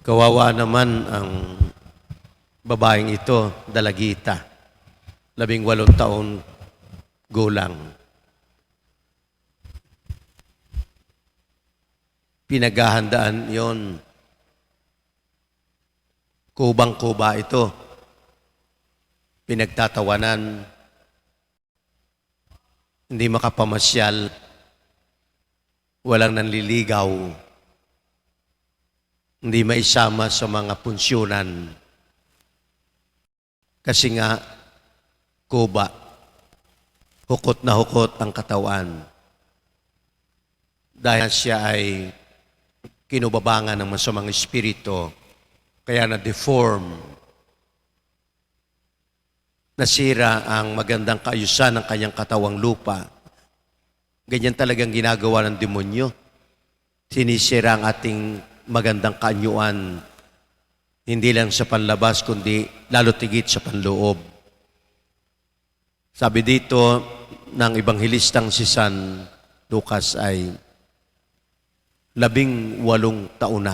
Kawawa naman ang babaeng ito, dalagita, 18 taon gulang. Pinaghahandaan yon, kubang-kuba ito, pinagtatawanan, hindi makapamasyal, walang nanliligaw, hindi maisama sa mga punsyonan. Kasi nga, kuba, hukot na hukot ang katawan. Dahil siya ay kinubabangan ng masamang espiritu, kaya na-deform. Nasira ang magandang kaayusan ng kanyang katawang lupa. Ganyan talagang ginagawa ng demonyo. Sinisira ang ating magandang kaanyuan, hindi lang sa panlabas, kundi lalo tigit sa panloob. Sabi dito ng Ebanghelistang si San Lucas ay 18 taon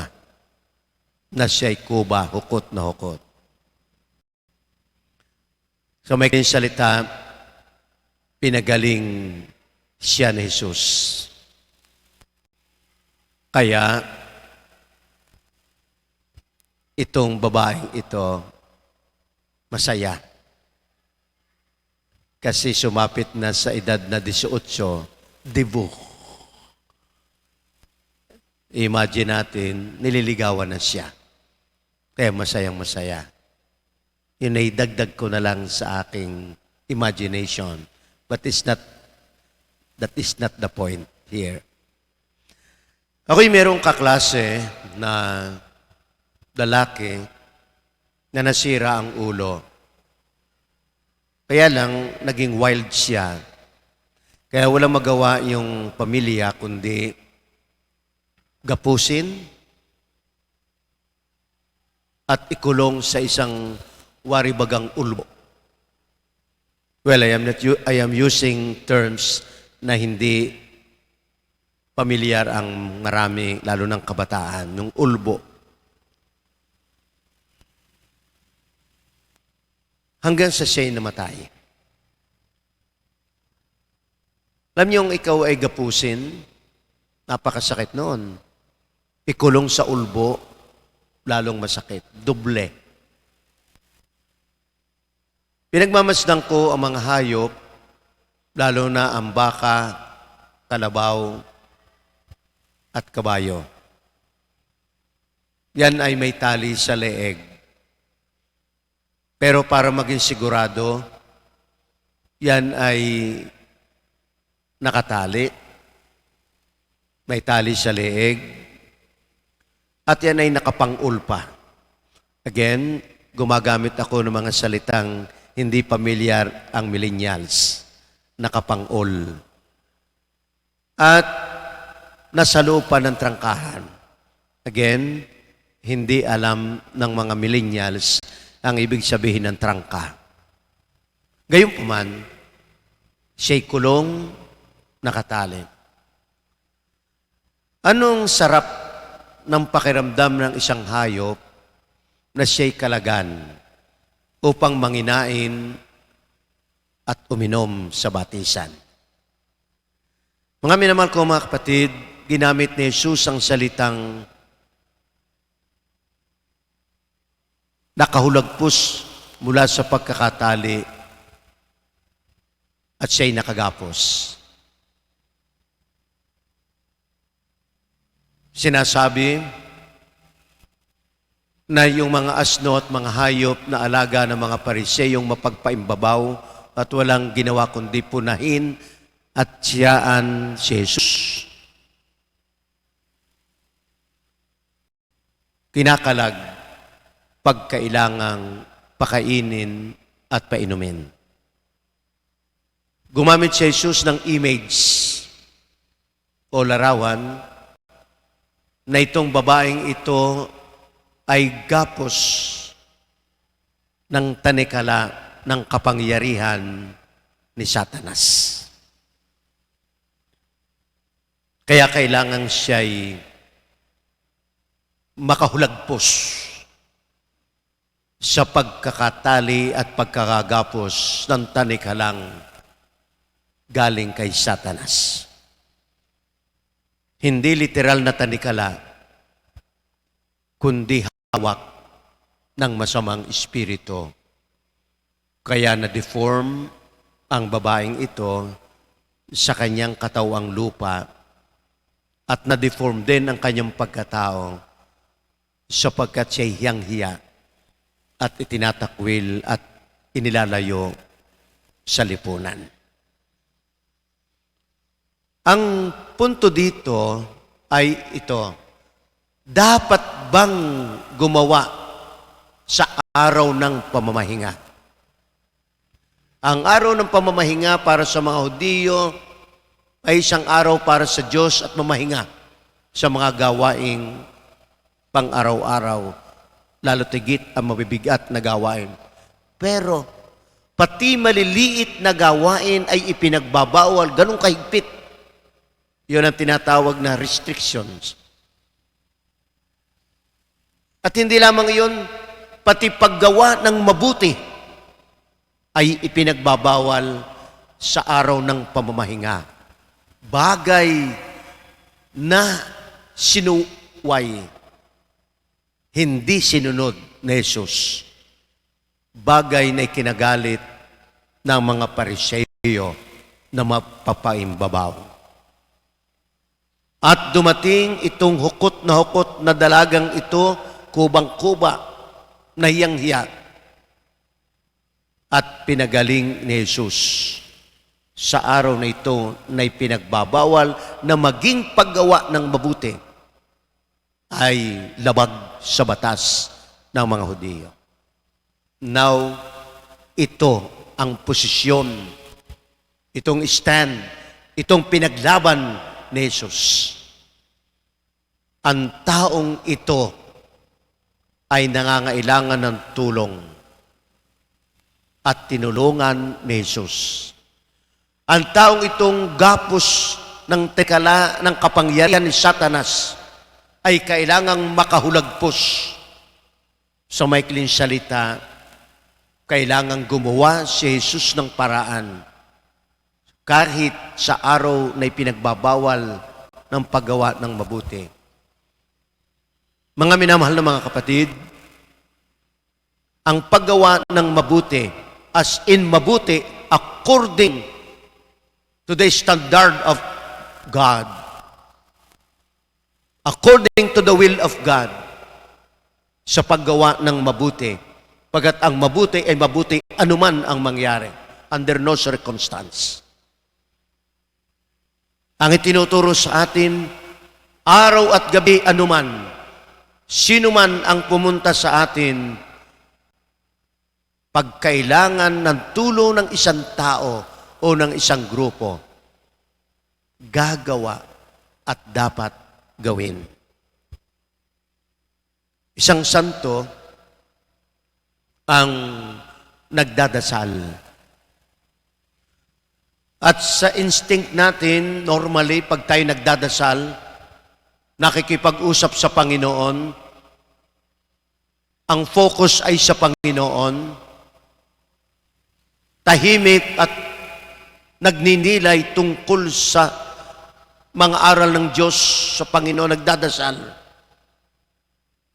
na siya'y kuba, hukot na hukot. Sa may salita, pinagaling siya ni Jesus. Kaya, itong babaeng ito, masaya. Kasi sumapit na sa edad na 18, dibu. Imagine natin, nililigawan na siya. Kaya masayang masaya. Yun ay dagdag ko na lang sa aking imagination. But that is not the point here. Ako'y merong kaklase na lalaki na nasira ang ulo. Kaya lang, naging wild siya. Kaya walang magawa yung pamilya, kundi gapusin at ikulong sa isang waribagang ulbo. Well, I am using terms na hindi pamilyar ang marami, lalo ng kabataan, yung ulbo. Hanggang sa siya'y namatay. Alam niyong ikaw ay gapusin, napakasakit noon. Ikulong sa ulbo, lalong masakit. Doble. Pinagmamasdan ko ang mga hayop, lalo na ang baka, kalabaw, at kabayo. Yan ay may tali sa leeg. Pero para maging sigurado, yan ay nakatali, may tali sa leeg, at yan ay nakapangulpa. Again, gumagamit ako ng mga salitang hindi pamilyar ang millennials, nakapangol. At nasa loob pa ng trangkahan. Again, hindi alam ng mga millennials ang ibig sabihin ng trangka. Gayunpaman, siya'y kulong, nakatali. Anong sarap ng pakiramdam ng isang hayop na siya'y kalagan upang manginain at uminom sa batisan? Mga minamahal ko mga kapatid, ginamit ni Jesus ang salitang nakahulagpos mula sa pagkakatali at siya'y nakagapos. Sinasabi na yung mga asno at mga hayop na alaga ng mga Pariseyong mapagpaimbabaw at walang ginawa kundi punahin at siyaan si Jesus. Kinakalag pagkailangang pakainin at painumin. Gumamit si Jesus ng image o larawan na itong babaeng ito ay gapos ng tanikala ng kapangyarihan ni Satanas. Kaya kailangan siya'y makahulagpos sa pagkakatali at pagkakagapos ng tanikalang galing kay Satanas. Hindi literal na tanikala, kundi hawak ng masamang espiritu. Kaya na-deform ang babaeng ito sa kanyang katawang lupa at na-deform din ang kanyang pagkatao sapagkat siya'y hiyang-hiya at itinatakwil at inilalayo sa lipunan. Ang punto dito ay ito, dapat bang gumawa sa araw ng pamamahinga? Ang araw ng pamamahinga para sa mga Hudiyo ay isang araw para sa Diyos at mamahinga sa mga gawaing pang-araw-araw, lalo tigit ang mabibigat na gawain. Pero pati maliliit na gawain ay ipinagbabawal, ganun kahigpit. Yun ang tinatawag na restrictions. At hindi lamang yun, pati paggawa ng mabuti ay ipinagbabawal sa araw ng pamamahinga. Bagay na sinuway, hindi sinunod ni Jesus. Bagay na ikinagalit ng mga Pariseo na mapapaimbabaw. At dumating itong hukot na dalagang ito, kubang-kuba, na hiyang-hiya. At pinagaling ni Jesus sa araw na ito na ipinagbabawal na maging paggawa ng mabuti ay labag sa batas ng mga Hudiyo. Now, ito ang posisyon, itong stand, itong pinaglaban ni Jesus. Ang taong ito ay nangangailangan ng tulong at tinulungan ni Jesus. Ang taong itong gapos ng tekala ng kapangyarihan ni Satanas ay kailangang makahulagpos. Sa maikling salita, kailangang gumawa si Jesus ng paraan kahit sa araw na ipinagbabawal ng paggawa ng mabuti. Mga minamahal na mga kapatid, ang paggawa ng mabuti, as in mabuti, according to the standard of God, according to the will of God, sa paggawa ng mabuti, pagkat ang mabuti ay mabuti anuman ang mangyari, under no circumstance. Ang itinuturo sa atin, araw at gabi anuman, sino man ang pumunta sa atin, pagkailangan ng tulong ng isang tao o ng isang grupo, gagawa at dapat gawin. Isang santo ang nagdadasal. At sa instinct natin, normally, pag tayo nagdadasal, nakikipag-usap sa Panginoon, ang focus ay sa Panginoon, tahimik at nagninilay tungkol sa mga aral ng Diyos sa Panginoon, nagdadasal.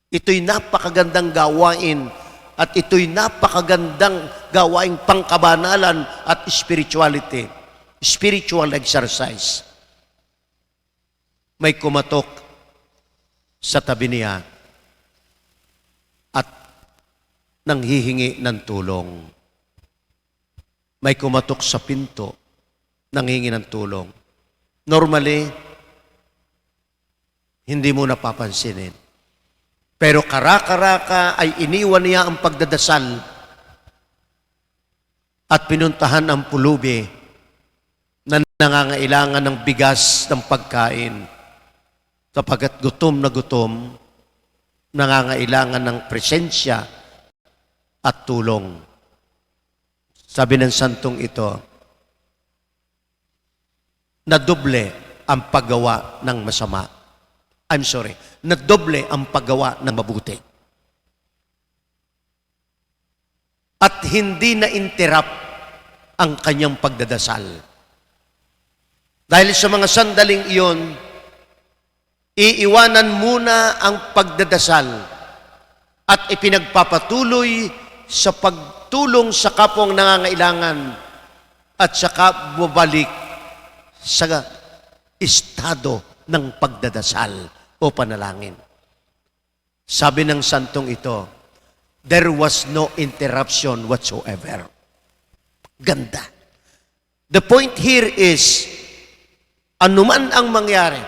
Ito'y napakagandang gawain at ito'y napakagandang gawaing pangkabanalan at spirituality. Spiritual exercise. May kumatok sa tabi niya at nanghihingi ng tulong. May kumatok sa pinto, nanghihingi ng tulong. Normally, hindi mo napapansinin. Pero karaka-raka ay iniwan niya ang pagdadasal at pinuntahan ang pulubi na nangangailangan ng bigas ng pagkain. Sapagkat gutom na gutom, nangangailangan ng presensya at tulong. Sabi ng santong ito, na doble ang paggawa ng masama. I'm sorry, na doble ang paggawa ng mabuti. At hindi na interrupt ang kanyang pagdadasal. Dahil sa mga sandaling iyon, iiwanan muna ang pagdadasal at ipinagpapatuloy sa pagtulong sa kapwang nangangailangan at saka bumalik sa estado ng pagdadasal o panalangin. Sabi ng santong ito, there was no interruption whatsoever. Ganda. The point here is, anuman ang mangyari,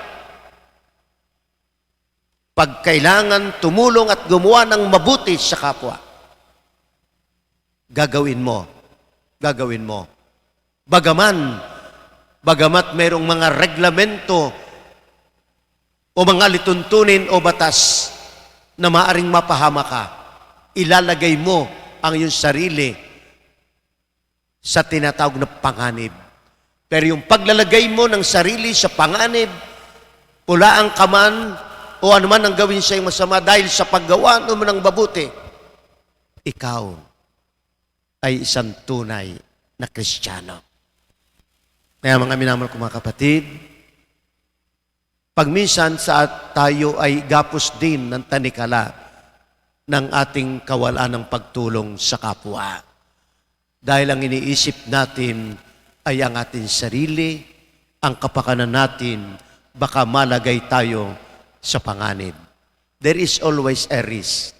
pag kailangan tumulong at gumawa ng mabuti sa kapwa, gagawin mo. Gagawin mo. Bagamat mayroong mga reglamento o mga lituntunin o batas na maaring mapahama ka, ilalagay mo ang iyong sarili sa tinatawag na panganib. Pero yung paglalagay mo ng sarili sa panganib, pulaan ka man o anuman ang gawin sa iyong masama dahil sa paggawa mo ng mabuti, ikaw ay isang tunay na Kristiyano. Kaya mga minamahal ko mga kapatid, pag minsan sa tayo ay gapos din ng tanikala ng ating kawalan ng pagtulong sa kapwa. Dahil ang iniisip natin ay ang ating sarili, ang kapakanan natin, baka malagay tayo sa panganib. There is always a risk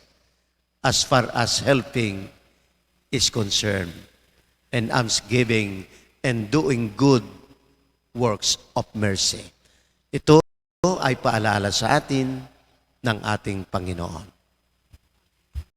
as far as helping is concerned, and almsgiving and doing good works of mercy. Ito ay paalala sa atin ng ating Panginoon.